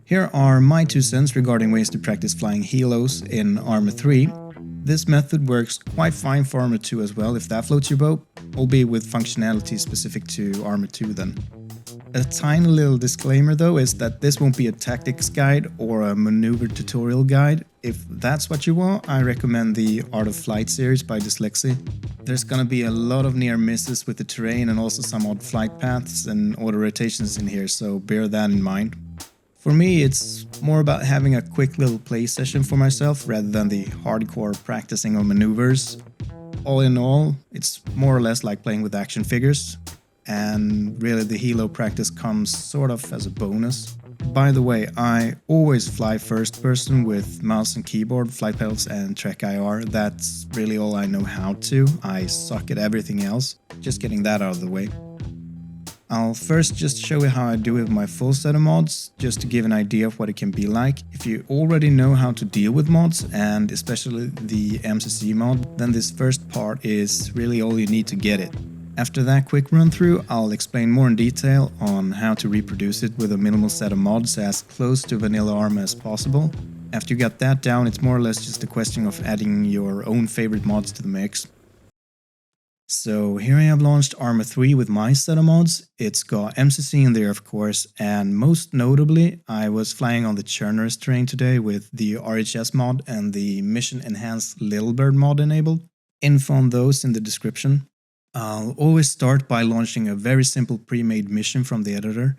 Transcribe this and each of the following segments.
Here are my 2 cents regarding ways to practice flying helos in Arma 3. This method works quite fine for Arma 2 as well if that floats your boat, albeit with functionality specific to Arma 2 then. A tiny little disclaimer though is that this won't be a tactics guide or a maneuver tutorial guide. If that's what you want, I recommend the Art of Flight series by Dslyecxi. There's gonna be a lot of near misses with the terrain and also some odd flight paths and auto rotations in here, so bear that in mind. For me, it's more about having a quick little play session for myself rather than the hardcore practicing of maneuvers. All in all, it's more or less like playing with action figures, and really the helo practice comes sort of as a bonus. By the way, I always fly first person with mouse and keyboard, flight pedals and Trek IR. That's really all I know how to. I suck at everything else. Just getting that out of the way. I'll first just show you how I do it with my full set of mods, just to give an idea of what it can be like. If you already know how to deal with mods, and especially the MCC mod, then this first part is really all you need to get it. After that quick run through, I'll explain more in detail on how to reproduce it with a minimal set of mods as close to vanilla Arma as possible. After you got that down, it's more or less just a question of adding your own favorite mods to the mix. So here I have launched Arma 3 with my set of mods. It's got MCC in there of course, and most notably I was flying on the churnerous terrain today with the RHS mod and the mission enhanced LittleBird mod enabled. Info on those in the description. I'll always start by launching a very simple pre-made mission from the editor.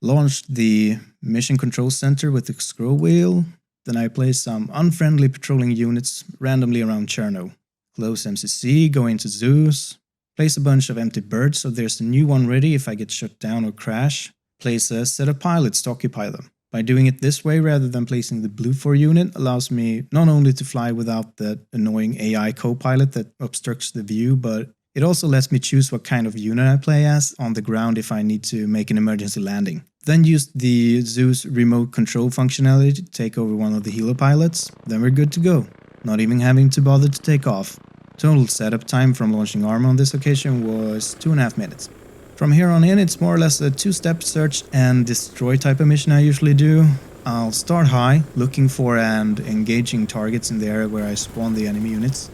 Launched the mission control center with the scroll wheel, then I placed some unfriendly patrolling units randomly around Cherno. Close MCC, go into Zeus, place a bunch of empty birds so there's a new one ready if I get shut down or crash, place a set of pilots to occupy them. By doing it this way rather than placing the blue 4 unit allows me not only to fly without that annoying AI co-pilot that obstructs the view, but it also lets me choose what kind of unit I play as on the ground if I need to make an emergency landing. Then use the Zeus remote control functionality to take over one of the helo pilots, then we're good to go, not even having to bother to take off. Total setup time from launching Arma on this occasion was 2.5 minutes. From here on in, it's more or less a 2-step search and destroy type of mission I usually do. I'll start high, looking for and engaging targets in the area where I spawn the enemy units.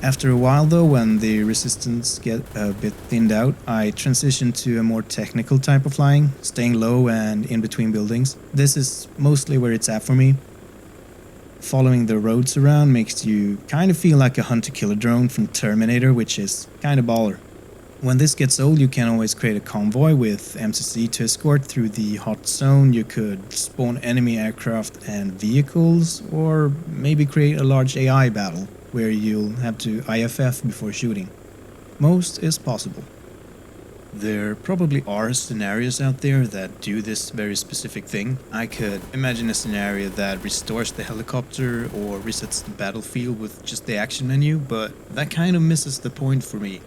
After a while though, when the resistance get a bit thinned out, I transition to a more technical type of flying, staying low and in between buildings. This is mostly where it's at for me. Following the roads around makes you kind of feel like a hunter-killer drone from Terminator, which is kind of baller. When this gets old, you can always create a convoy with MCC to escort through the hot zone. You could spawn enemy aircraft and vehicles, or maybe create a large AI battle where you'll have to IFF before shooting. Most is possible. There probably are scenarios out there that do this very specific thing. I could imagine a scenario that restores the helicopter or resets the battlefield with just the action menu, but that kind of misses the point for me.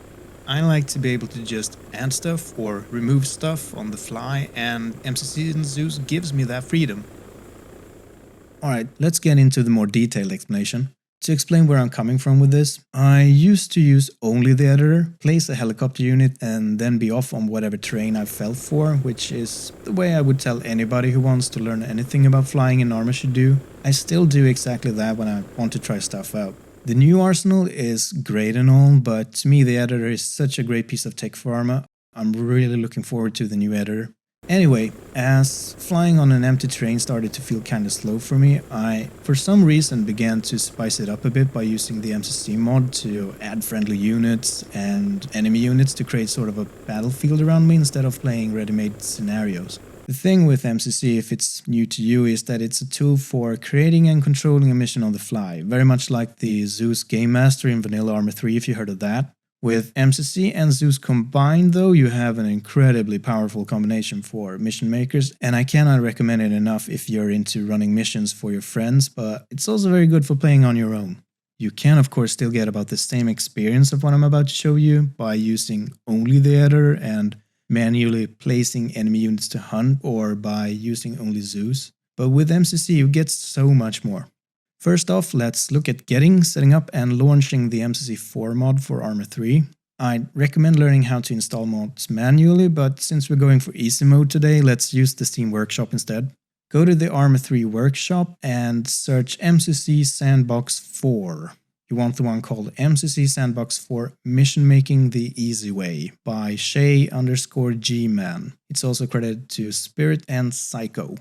I like to be able to just add stuff or remove stuff on the fly, and MCC and Zeus gives me that freedom. Alright, let's get into the more detailed explanation. To explain where I'm coming from with this, I used to use only the editor, place a helicopter unit and then be off on whatever terrain I fell for, which is the way I would tell anybody who wants to learn anything about flying in Arma should do. I still do exactly that when I want to try stuff out. The new arsenal is great and all, but to me the editor is such a great piece of tech for Arma. I'm really looking forward to the new editor. Anyway, as flying on an empty terrain started to feel kinda slow for me, I for some reason began to spice it up a bit by using the MCC mod to add friendly units and enemy units to create sort of a battlefield around me instead of playing ready-made scenarios. The thing with MCC, if it's new to you, is that it's a tool for creating and controlling a mission on the fly, very much like the Zeus Game Master in Vanilla Arma 3 if you heard of that. With MCC and Zeus combined though, you have an incredibly powerful combination for mission makers, and I cannot recommend it enough if you're into running missions for your friends, but it's also very good for playing on your own. You can of course still get about the same experience of what I'm about to show you by using only the editor and manually placing enemy units to hunt, or by using only Zeus. But with MCC you get so much more. First off, let's look at getting, setting up and launching the MCC4 mod for Arma 3. I'd recommend learning how to install mods manually, but since we're going for easy mode today, let's use the Steam Workshop instead. Go to the Arma 3 workshop and search MCC Sandbox 4. You want the one called MCC Sandbox 4 Mission Making the Easy Way by Shay_G-Man. It's also credited to Spirit and Psycho.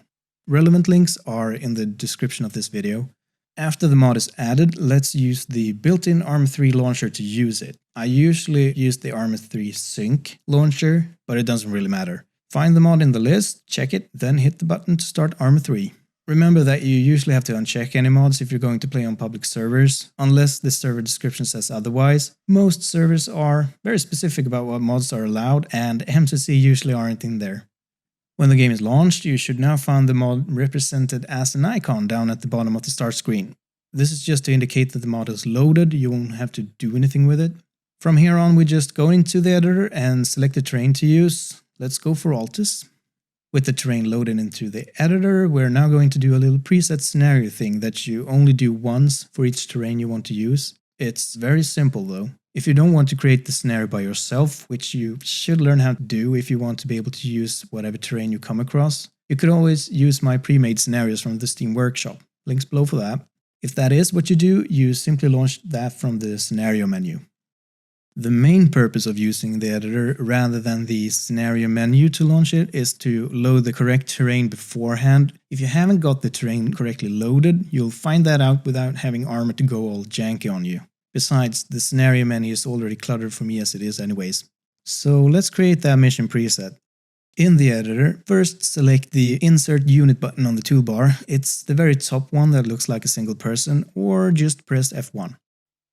Relevant links are in the description of this video. After the mod is added, let's use the built-in Arma 3 launcher to use it. I usually use the Arma 3 Sync launcher, but it doesn't really matter. Find the mod in the list, check it, then hit the button to start Arma 3. Remember that you usually have to uncheck any mods if you're going to play on public servers, unless the server description says otherwise. Most servers are very specific about what mods are allowed, and MCC usually aren't in there. When the game is launched, you should now find the mod represented as an icon down at the bottom of the start screen. This is just to indicate that the mod is loaded, you won't have to do anything with it. From here on, we just go into the editor and select the terrain to use. Let's go for Altis. With the terrain loaded into the editor, we're now going to do a little preset scenario thing that you only do once for each terrain you want to use. It's very simple though. If you don't want to create the scenario by yourself, which you should learn how to do if you want to be able to use whatever terrain you come across, you could always use my pre-made scenarios from the Steam Workshop. Links below for that. If that is what you do, you simply launch that from the scenario menu. The main purpose of using the editor rather than the scenario menu to launch it is to load the correct terrain beforehand. If you haven't got the terrain correctly loaded, you'll find that out without having Arma to go all janky on you. Besides, the scenario menu is already cluttered for me as it is anyways. So let's create that mission preset. In the editor, first select the Insert Unit button on the toolbar. It's the very top one that looks like a single person, or just press F1.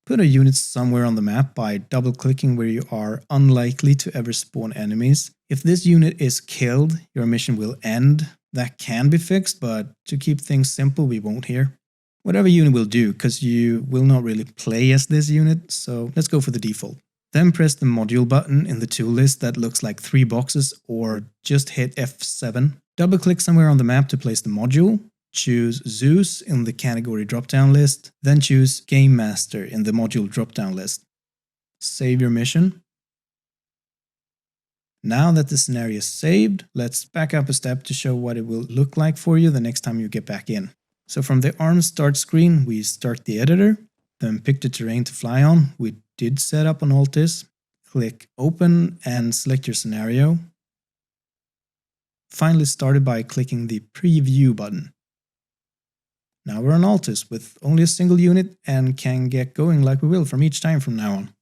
Put a unit somewhere on the map by double-clicking where you are unlikely to ever spawn enemies. If this unit is killed, your mission will end. That can be fixed, but to keep things simple, we won't here. Whatever unit will do, because you will not really play as this unit, so let's go for the default. Then press the module button in the tool list that looks like 3 boxes, or just hit F7. Double-click somewhere on the map to place the module. Choose Zeus in the category drop-down list, then choose Game Master in the module drop-down list. Save your mission. Now that the scenario is saved, let's back up a step to show what it will look like for you the next time you get back in. So from the ARM start screen, we start the editor, then pick the terrain to fly on. We did set up on Altis. Click Open and select your scenario. Finally started by clicking the Preview button. Now we're on Altis with only a single unit and can get going like we will from each time from now on.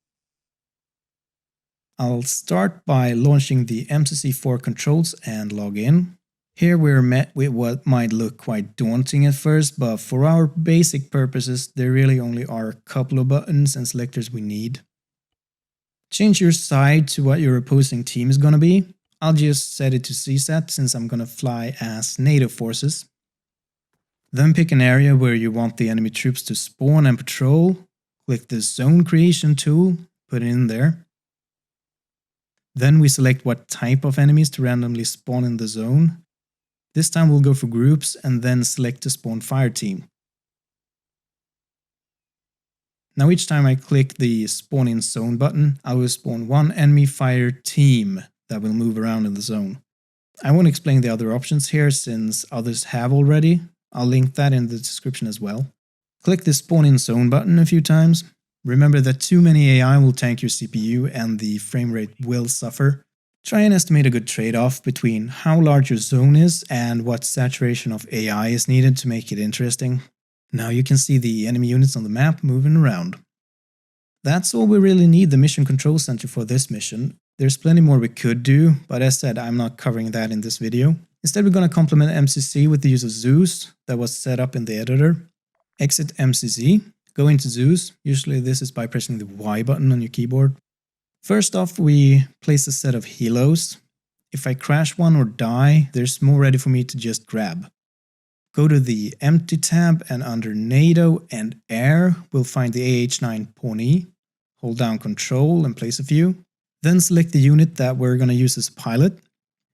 I'll start by launching the MCC4 controls and log in. Here we're met with what might look quite daunting at first, but for our basic purposes there really only are a couple of buttons and selectors we need. Change your side to what your opposing team is gonna be. I'll just set it to CSAT since I'm gonna fly as NATO forces. Then pick an area where you want the enemy troops to spawn and patrol. Click the Zone Creation tool, put it in there. Then we select what type of enemies to randomly spawn in the zone. This time we'll go for groups and then select to spawn fire team. Now each time I click the spawn in zone button, I will spawn one enemy fire team that will move around in the zone. I won't explain the other options here since others have already. I'll link that in the description as well. Click the spawn in zone button a few times. Remember that too many AI will tank your CPU and the frame rate will suffer. Try and estimate a good trade-off between how large your zone is and what saturation of AI is needed to make it interesting. Now you can see the enemy units on the map moving around. That's all we really need the mission control center for this mission. There's plenty more we could do, but as said, I'm not covering that in this video. Instead we're going to complement MCC with the use of Zeus that was set up in the editor. Exit MCC, go into Zeus, usually this is by pressing the Y button on your keyboard. First off, we place a set of helos. If I crash one or die, there's more ready for me to just grab. Go to the Empty tab and under NATO and Air, we'll find the AH9 Pawnee. Hold down Control and place a few. Then select the unit that we're going to use as a pilot.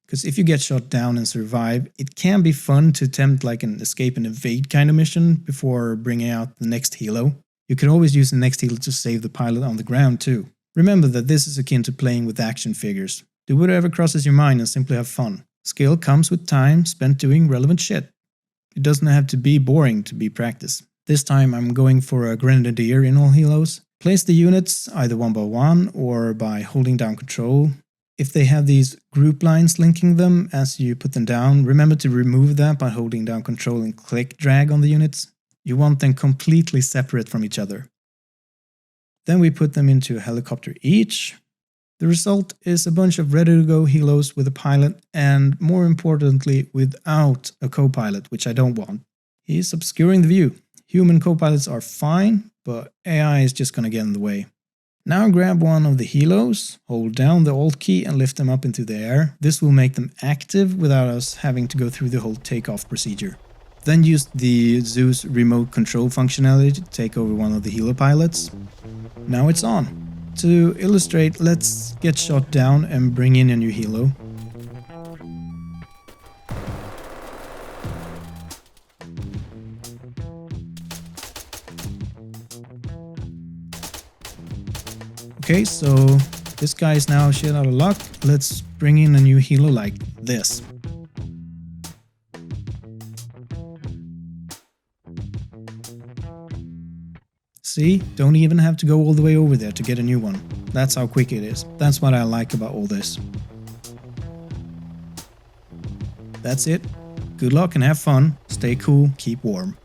Because if you get shot down and survive, it can be fun to attempt like an escape and evade kind of mission before bringing out the next helo. You can always use the next helo to save the pilot on the ground too. Remember that this is akin to playing with action figures. Do whatever crosses your mind and simply have fun. Skill comes with time spent doing relevant shit. It doesn't have to be boring to be practice. This time I'm going for a grenadier in all helos. Place the units either one by one or by holding down control. If they have these group lines linking them as you put them down, remember to remove that by holding down control and click drag on the units. You want them completely separate from each other. Then we put them into a helicopter each. The result is a bunch of ready-to-go helos with a pilot and, more importantly, without a co-pilot, which I don't want. He's obscuring the view. Human co-pilots are fine, but AI is just gonna get in the way. Now grab one of the helos, hold down the Alt key and lift them up into the air. This will make them active without us having to go through the whole takeoff procedure. Then use the Zeus remote control functionality to take over one of the helo pilots. Now it's on. To illustrate, let's get shot down and bring in a new helo. Okay, so this guy is now shit out of luck. Let's bring in a new helo like this. See, don't even have to go all the way over there to get a new one. That's how quick it is. That's what I like about all this. That's it. Good luck and have fun. Stay cool, keep warm.